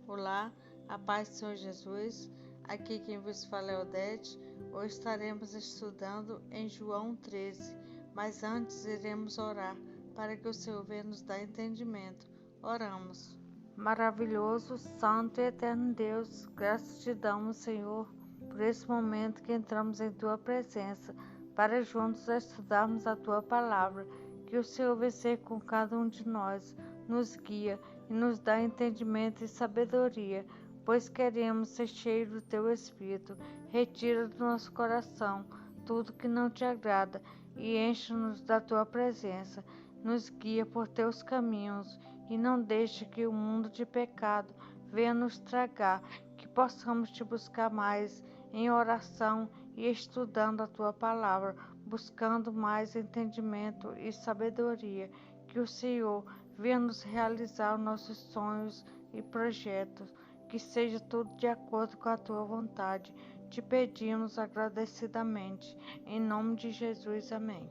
Olá, a paz do Senhor Jesus. Aqui quem vos fala é Odete. Hoje estaremos estudando em João 13, mas antes iremos orar para que o Senhor venha nos dar entendimento. Oramos. Maravilhoso, santo e eterno Deus, graças te damos, Senhor, por esse momento que entramos em tua presença, para juntos estudarmos a tua palavra. Que o Senhor venha com cada um de nós, nos guia e nos dá entendimento e sabedoria, pois queremos ser cheios do teu Espírito. Retira do nosso coração tudo que não te agrada e enche-nos da tua presença. Nos guia por teus caminhos e não deixe que o mundo de pecado venha nos tragar, que possamos te buscar mais em oração e estudando a tua palavra, buscando mais entendimento e sabedoria. Que o Senhor venha nos realizar os nossos sonhos e projetos, que seja tudo de acordo com a tua vontade. Te pedimos agradecidamente, em nome de Jesus, amém.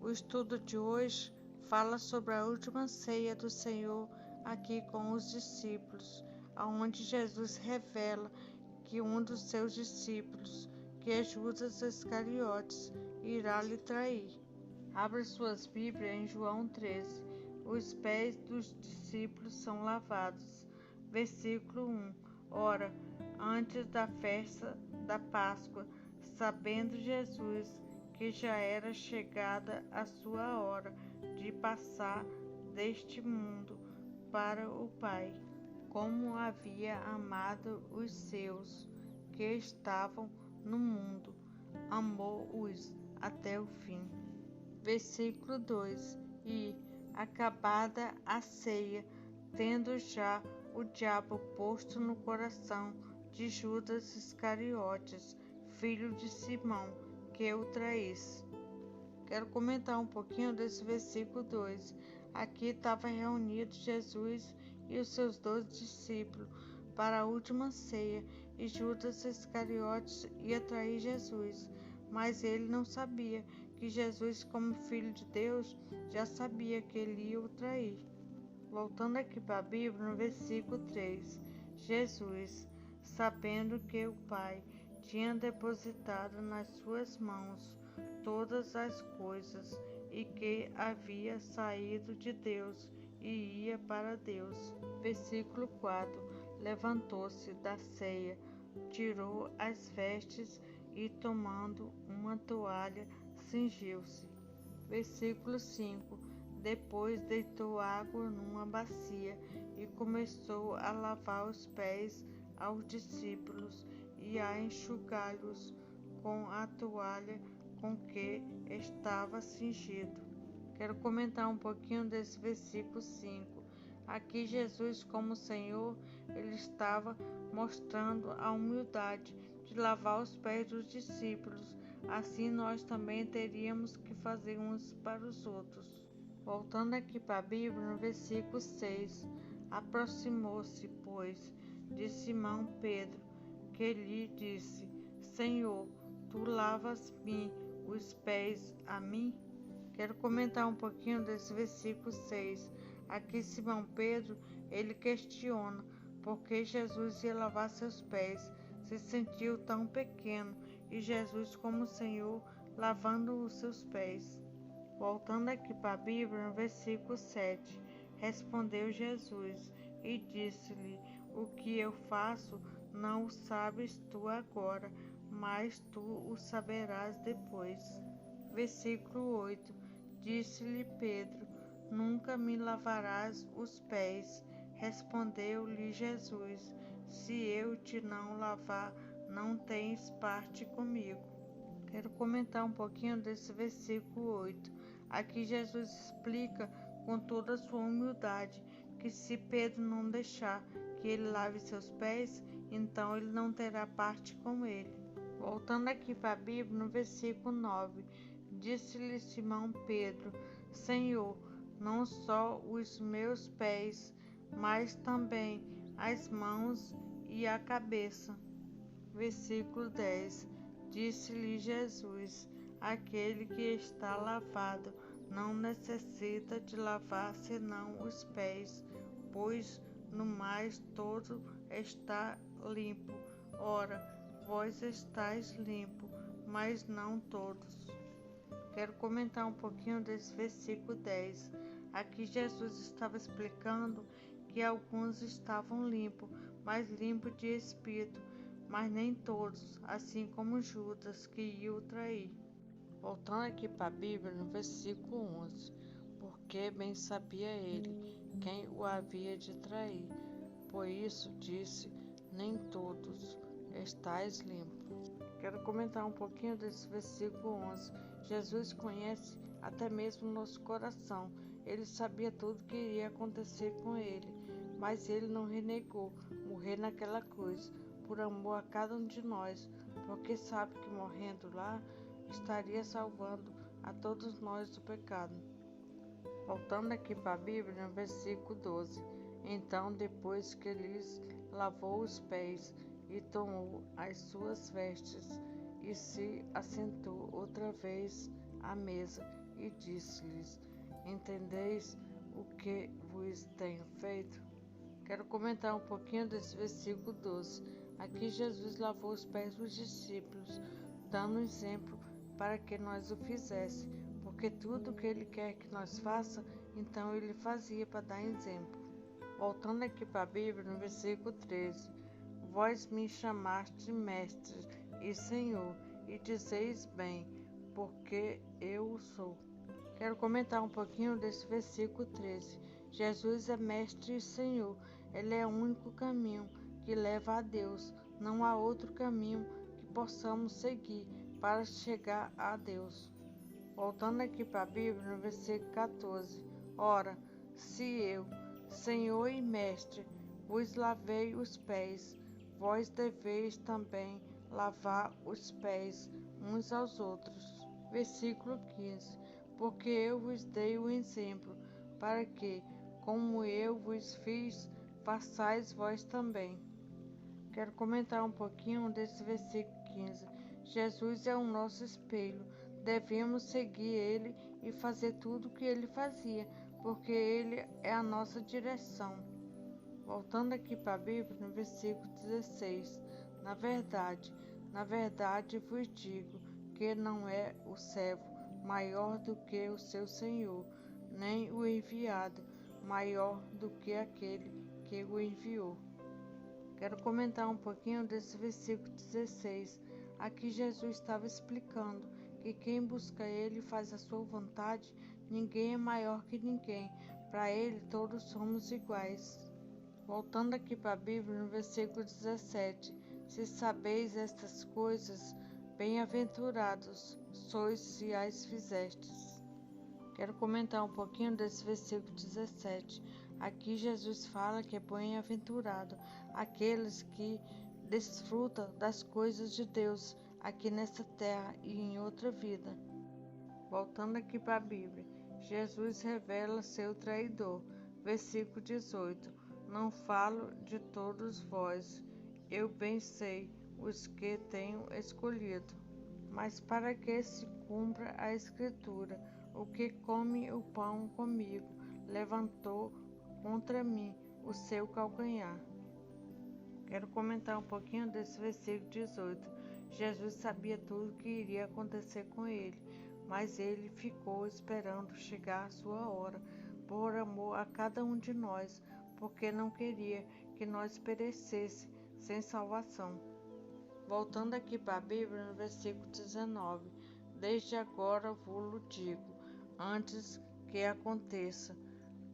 O estudo de hoje fala sobre a última ceia do Senhor aqui com os discípulos, onde Jesus revela que um dos seus discípulos, que é Judas Iscariotes, irá lhe trair. Abra suas Bíblias em João 13. Os pés dos discípulos são lavados. Versículo 1. Ora, antes da festa da Páscoa, sabendo Jesus que já era chegada a sua hora de passar deste mundo para o Pai, como havia amado os seus que estavam no mundo, amou-os até o fim. Versículo 2. E, acabada a ceia, tendo já o diabo posto no coração de Judas Iscariotes, filho de Simão, que o traísse. Quero comentar um pouquinho desse versículo 2. Aqui estava reunido Jesus e os seus 12 discípulos para a última ceia, e Judas Iscariotes ia trair Jesus, mas ele não sabia que Jesus, como filho de Deus, já sabia que ele ia o trair. Voltando aqui para a Bíblia, no versículo 3, Jesus, sabendo que o Pai tinha depositado nas suas mãos todas as coisas e que havia saído de Deus e ia para Deus. Versículo 4, levantou-se da ceia, tirou as vestes e, tomando uma toalha, cingiu-se. Versículo 5, depois deitou água numa bacia e começou a lavar os pés aos discípulos e a enxugá-los com a toalha com que estava cingido. Quero comentar um pouquinho desse versículo 5. Aqui Jesus, como Senhor, ele estava mostrando a humildade de lavar os pés dos discípulos. Assim nós também teríamos que fazer uns para os outros. Voltando aqui para a Bíblia, no versículo 6, aproximou-se, pois, de Simão Pedro, que lhe disse: Senhor, tu lavas-me os pés a mim? Quero comentar um pouquinho desse versículo 6. Aqui Simão Pedro, ele questiona por que Jesus ia lavar seus pés, se sentiu tão pequeno, e Jesus como Senhor lavando os seus pés. Voltando aqui para a Bíblia, no versículo 7, respondeu Jesus e disse-lhe: O que eu faço não o sabes tu agora, mas tu o saberás depois. Versículo 8, disse-lhe Pedro: Nunca me lavarás os pés. Respondeu-lhe Jesus: Se eu te não lavar, não tens parte comigo. Quero comentar um pouquinho desse versículo 8. Aqui Jesus explica com toda a sua humildade que se Pedro não deixar que ele lave seus pés, então ele não terá parte com ele. Voltando aqui para a Bíblia, no versículo 9, disse-lhe Simão Pedro: Senhor, não só os meus pés, mas também as mãos e a cabeça. Versículo 10, disse-lhe Jesus: Aquele que está lavado não necessita de lavar senão os pés, pois no mais todo está limpo. Ora, vós estáis limpo, mas não todos. Quero comentar um pouquinho desse versículo 10. Aqui Jesus estava explicando que alguns estavam limpos, mas limpos de espírito, mas nem todos, assim como Judas, que ia o trair. Voltando aqui para a Bíblia, no versículo 11, porque bem sabia ele quem o havia de trair. Por isso disse, nem todos estáis limpos. Quero comentar um pouquinho desse versículo 11. Jesus conhece até mesmo nosso coração. Ele sabia tudo que iria acontecer com ele, mas ele não renegou morrer naquela cruz por amor a cada um de nós, porque sabe que morrendo lá estaria salvando a todos nós do pecado. Voltando aqui para a Bíblia, no versículo 12. Então, depois que lhes lavou os pés e tomou as suas vestes e se assentou outra vez à mesa e disse-lhes, entendeis o que vos tenho feito? Quero comentar um pouquinho desse versículo 12. Aqui Jesus lavou os pés dos discípulos, dando um exemplo para que nós o fizéssemos, porque tudo que ele quer que nós faça, então ele fazia para dar exemplo. Voltando aqui para a Bíblia, no versículo 13, vós me chamaste mestre e Senhor, e dizeis bem, porque eu o sou. Quero comentar um pouquinho desse versículo 13. Jesus é mestre e Senhor, ele é o único caminho que leva a Deus, não há outro caminho que possamos seguir para chegar a Deus. Voltando aqui para a Bíblia, no versículo 14, ora, se eu, Senhor e Mestre, vos lavei os pés, vós deveis também lavar os pés uns aos outros. Versículo 15, porque eu vos dei o exemplo, para que, como eu vos fiz, façais vós também. Quero comentar um pouquinho desse versículo 15. Jesus é o nosso espelho. Devemos seguir ele e fazer tudo o que ele fazia, porque ele é a nossa direção. Voltando aqui para a Bíblia, no versículo 16. Na verdade vos digo que não é o servo maior do que o seu senhor, nem o enviado maior do que aquele que o enviou. Quero comentar um pouquinho desse versículo 16. Aqui Jesus estava explicando que quem busca ele faz a sua vontade, ninguém é maior que ninguém. Para ele todos somos iguais. Voltando aqui para a Bíblia, no versículo 17. Se sabeis estas coisas, bem-aventurados sois se as fizestes. Quero comentar um pouquinho desse versículo 17. Aqui Jesus fala que é bem-aventurado aqueles que desfrutam das coisas de Deus aqui nesta terra e em outra vida. Voltando aqui para a Bíblia, Jesus revela seu traidor. Versículo 18. Não falo de todos vós, eu bem sei os que tenho escolhido, mas para que se cumpra a Escritura, o que come o pão comigo, levantou contra mim o seu calcanhar. Quero comentar um pouquinho desse versículo 18. Jesus sabia tudo o que iria acontecer com ele, mas ele ficou esperando chegar a sua hora, por amor a cada um de nós, porque não queria que nós perecesse sem salvação. Voltando aqui para a Bíblia, no versículo 19. Desde agora vos-lo digo, antes que aconteça,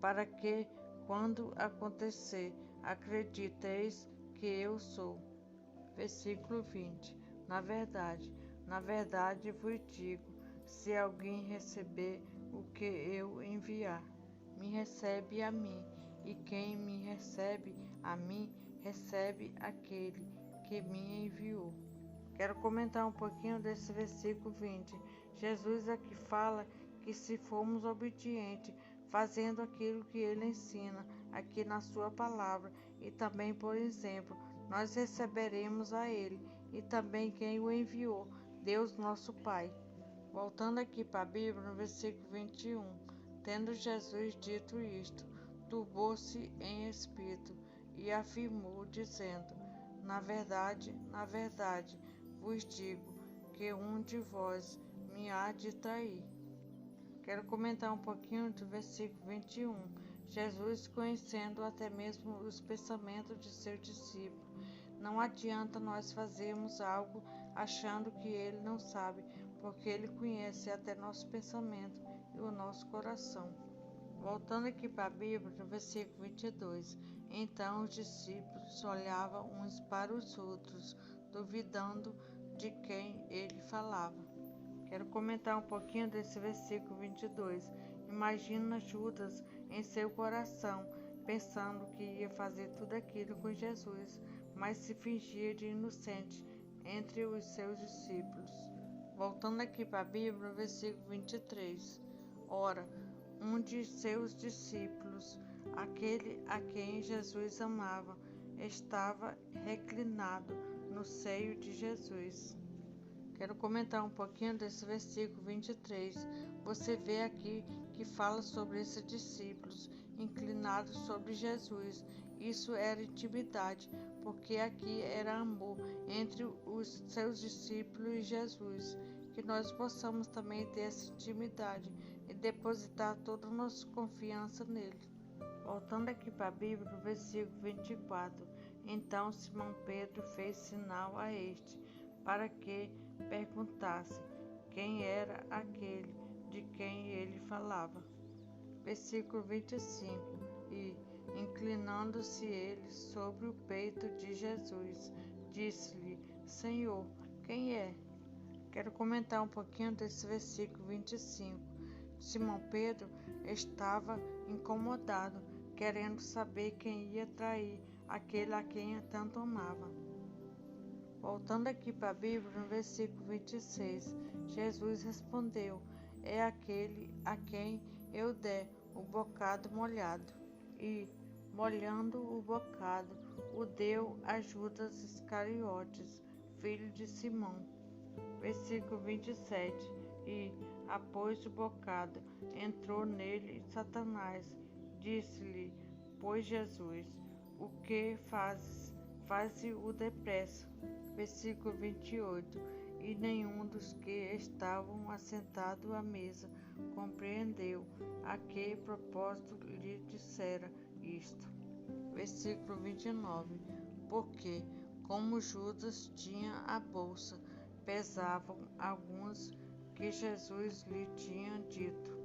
para que, quando acontecer, acrediteis que eu sou. Versículo 20. Na verdade vos digo, se alguém receber o que eu enviar, me recebe a mim, e quem me recebe a mim, recebe aquele que me enviou. Quero comentar um pouquinho desse versículo 20. Jesus aqui fala que se formos obedientes, fazendo aquilo que ele ensina aqui na sua palavra e também por exemplo, nós receberemos a ele e também quem o enviou, Deus nosso Pai. Voltando aqui para a Bíblia, no versículo 21. Tendo Jesus dito isto, turbou-se em espírito e afirmou, dizendo: na verdade, vos digo que um de vós me há de trair. Quero comentar um pouquinho do versículo 21. Jesus, conhecendo até mesmo os pensamentos de seu discípulo. Não adianta nós fazermos algo achando que ele não sabe, porque ele conhece até nosso pensamento e o nosso coração. Voltando aqui para a Bíblia, no versículo 22. Então os discípulos olhavam uns para os outros, duvidando de quem ele falava. Quero comentar um pouquinho desse versículo 22. Imagina Judas em seu coração, pensando que ia fazer tudo aquilo com Jesus, mas se fingia de inocente entre os seus discípulos. Voltando aqui para a Bíblia, no versículo 23. Ora, um de seus discípulos, aquele a quem Jesus amava, estava reclinado no seio de Jesus. Quero comentar um pouquinho desse versículo 23. Você vê aqui que fala sobre esses discípulos inclinados sobre Jesus. Isso era intimidade, porque aqui era amor entre os seus discípulos e Jesus. Que nós possamos também ter essa intimidade e depositar toda a nossa confiança nele. Voltando aqui para a Bíblia, no versículo 24. Então Simão Pedro fez sinal a este, para que perguntasse quem era aquele de quem ele falava. Versículo 25. E, inclinando-se ele sobre o peito de Jesus, disse-lhe: Senhor, quem é? Quero comentar um pouquinho desse versículo 25. Simão Pedro estava incomodado, querendo saber quem ia trair aquele a quem tanto amava. Voltando aqui para a Bíblia, no versículo 26, Jesus respondeu: É aquele a quem eu der o bocado molhado. E, molhando o bocado, o deu a Judas Iscariotes, filho de Simão. Versículo 27. E, após o bocado, entrou nele Satanás. Disse-lhe, pois Jesus: O que fazes? Faze-o depressa. Versículo 28. E nenhum dos que estavam assentados à mesa compreendeu a que propósito lhe dissera isto. Versículo 29. Porque, como Judas tinha a bolsa, pesavam alguns que Jesus lhe tinha dito.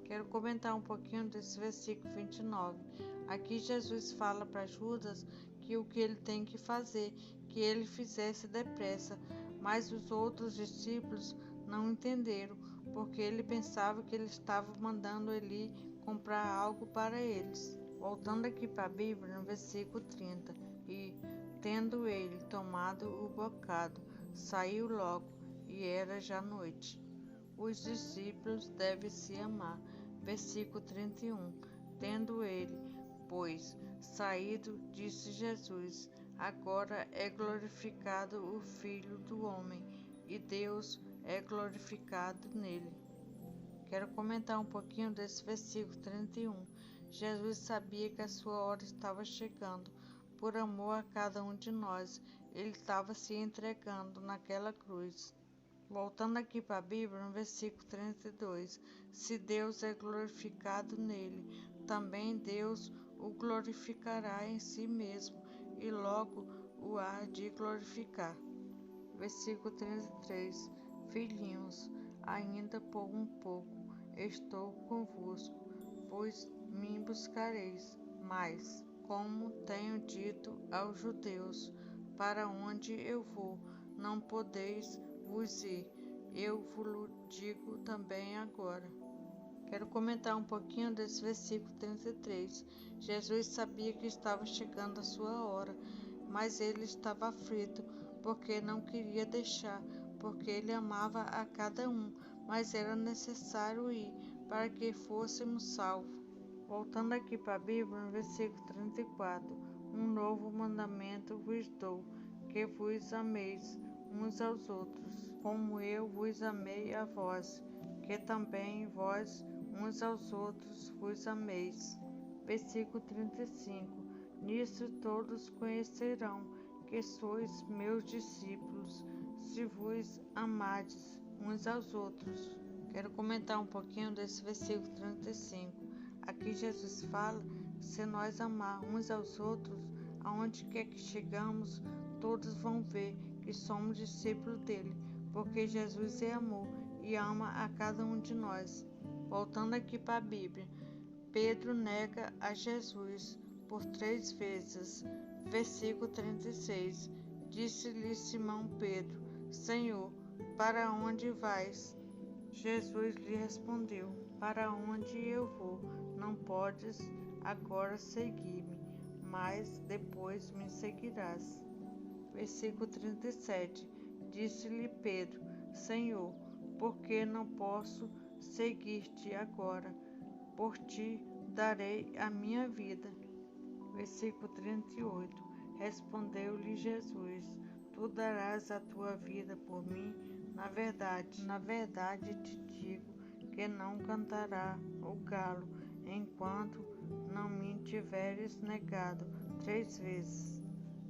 Quero comentar um pouquinho desse versículo 29. Aqui Jesus fala para Judas que o que ele tem que fazer, que ele fizesse depressa, mas os outros discípulos não entenderam, porque ele pensava que ele estava mandando ele comprar algo para eles. Voltando aqui para a Bíblia, no versículo 30, e, tendo ele tomado o bocado, saiu logo, e era já noite. Os discípulos devem se amar. Versículo 31. Tendo ele, pois, saído, disse Jesus: Agora é glorificado o Filho do Homem, e Deus é glorificado nele. Quero comentar um pouquinho desse versículo 31. Jesus sabia que a sua hora estava chegando. Por amor a cada um de nós, ele estava se entregando naquela cruz. Voltando aqui para a Bíblia, no versículo 32, se Deus é glorificado nele, também Deus o glorificará em si mesmo, e logo o há de glorificar. Versículo 33, filhinhos, ainda por um pouco estou convosco, pois me buscareis, mas, como tenho dito aos judeus, para onde eu vou, não podeis vos ir, eu vos digo também agora. Quero comentar um pouquinho desse versículo 33. Jesus sabia que estava chegando a sua hora, mas ele estava aflito, porque não queria deixar, porque ele amava a cada um, mas era necessário ir para que fôssemos salvos. Voltando aqui para a Bíblia, no versículo 34, um novo mandamento vos dou, que vos ameis uns aos outros, como eu vos amei a vós, que também vós uns aos outros vos ameis. Versículo 35. Nisso todos conhecerão que sois meus discípulos, se vos amardes uns aos outros. Quero comentar um pouquinho desse versículo 35. Aqui Jesus fala que se nós amar uns aos outros, aonde quer que chegamos, todos vão ver que somos discípulos dele, porque Jesus é amor e ama a cada um de nós. Voltando aqui para a Bíblia, Pedro nega a Jesus por 3 vezes. Versículo 36. Disse-lhe Simão Pedro: Senhor, para onde vais? Jesus lhe respondeu: Para onde eu vou, não podes agora seguir-me, mas depois me seguirás. Versículo 37. Disse-lhe Pedro: Senhor, por que não posso seguir-te agora? Por ti darei a minha vida. Versículo 38. Respondeu-lhe Jesus: Tu darás a tua vida por mim? Na verdade te digo que não cantará o galo enquanto não me tiveres negado 3 vezes.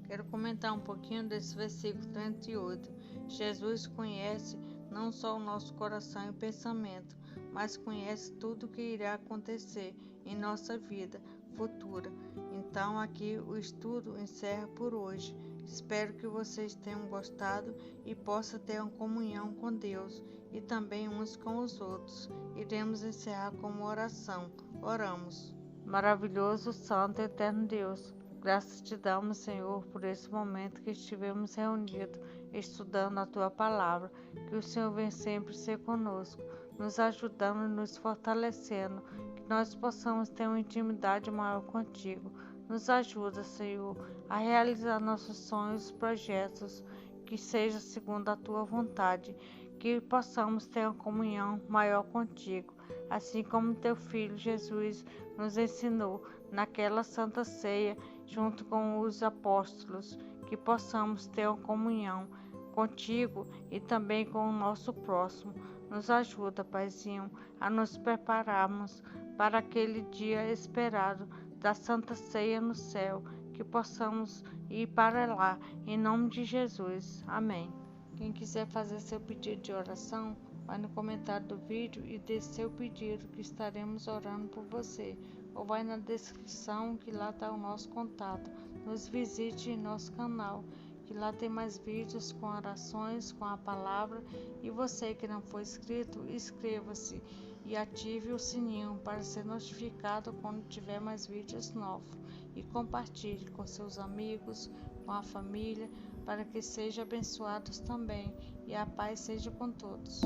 Quero comentar um pouquinho desse versículo 38. Jesus conhece não só o nosso coração e pensamento, mas conhece tudo o que irá acontecer em nossa vida futura. Então aqui o estudo encerra por hoje. Espero que vocês tenham gostado e possam ter uma comunhão com Deus e também uns com os outros. Iremos encerrar com uma oração. Oramos. Maravilhoso, santo e eterno Deus, graças te damos, Senhor, por esse momento que estivemos reunidos, estudando a Tua Palavra. Que o Senhor venha sempre ser conosco, nos ajudando e nos fortalecendo, que nós possamos ter uma intimidade maior contigo. Nos ajuda, Senhor, a realizar nossos sonhos e projetos, que seja segundo a Tua vontade, que possamos ter uma comunhão maior contigo, assim como Teu Filho Jesus nos ensinou naquela Santa Ceia, junto com os apóstolos, que possamos ter uma comunhão contigo e também com o nosso próximo. Nos ajuda, Paizinho, a nos prepararmos para aquele dia esperado da Santa Ceia no céu, que possamos ir para lá, em nome de Jesus. Amém. Quem quiser fazer seu pedido de oração, vai no comentário do vídeo e deixe seu pedido, que estaremos orando por você. Ou vai na descrição, que lá está o nosso contato. Nos visite em nosso canal, que lá tem mais vídeos com orações, com a palavra. E você que não for inscrito, inscreva-se e ative o sininho para ser notificado quando tiver mais vídeos novos. E compartilhe com seus amigos, com a família, para que sejam abençoados também. E a paz seja com todos.